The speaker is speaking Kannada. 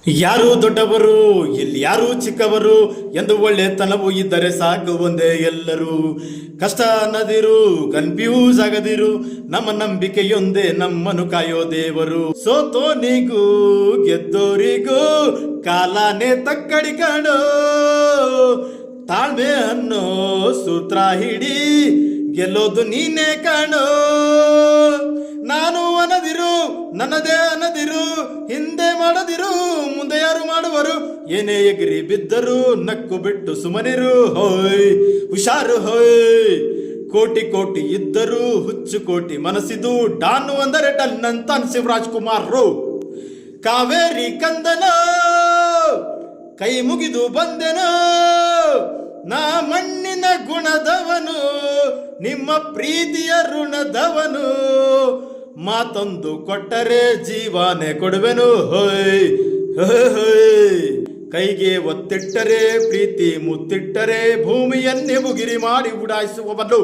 ಯಾರು ದೊಡ್ಡವರು ಇಲ್ಲಿ ಯಾರು ಚಿಕ್ಕವರು ಎಂದು ಒಳ್ಳೆತನವು ಇದ್ದರೆ ಸಾಕು ಒಂದೇ ಎಲ್ಲರೂ. ಕಷ್ಟ ಅನ್ನದಿರು, ಕನ್ಫ್ಯೂಸ್ ಆಗದಿರು, ನಮ್ಮ ನಂಬಿಕೆಯೊಂದೇ ನಮ್ಮನ್ನು ಕಾಯೋ ದೇವರು. ಸೋತೋನಿಗೂ ಗೆದ್ದೋರಿಗೂ ಕಾಲಾನೇ ತಕ್ಕಡಿ ಕಾಣೋ, ತಾಳ್ಮೆ ಅನ್ನೋ ಸೂತ್ರ ಹಿಡಿ, ಗೆಲ್ಲೋದು ನೀನೇ ಕಾಣೋ. ನಾನು ಅನ್ನದಿರು, ನನ್ನದೇ ಅನ್ನದಿರು, ಹಿಂದೆ ಮಾಡದಿರು, ಮುಂದೆ ಯಾರು ಮಾಡುವರು. ಏನೇ ಎಗಿರಿ ಬಿದ್ದರು ನಕ್ಕು ಬಿಟ್ಟು ಸುಮನಿರು. ಹೋಯ್ ಹುಷಾರು ಹೋಯ್, ಕೋಟಿ ಕೋಟಿ ಇದ್ದರು ಹುಚ್ಚು ಕೋಟಿ ಮನಸ್ಸಿದು. ಡಾನು ಅಂದರೆ ಡನ್ ಅಂತ ಶಿವರಾಜ್ಕುಮಾರ್. ಕಾವೇರಿ ಕಂದನ ಕೈ ಮುಗಿದು ಬಂದೆನೋ, ನಾ ಮಣ್ಣಿನ ಗುಣದವನು, ನಿಮ್ಮ ಪ್ರೀತಿಯ ಋಣದವನು. ಮಾತೊಂದು ಕೊಟ್ಟರೆ ಜೀವಾನೆ ಕೊಡುವೆನು. ಹೋಯ್ ಹೋಯ್, ಕೈಗೆ ಒತ್ತಿಟ್ಟರೆ ಪ್ರೀತಿ ಮುತ್ತಿಟ್ಟರೆ ಭೂಮಿಯನ್ನೇ ಮುಗಿರಿ ಮಾಡಿ ಉಡಾಯಿಸುವವನು.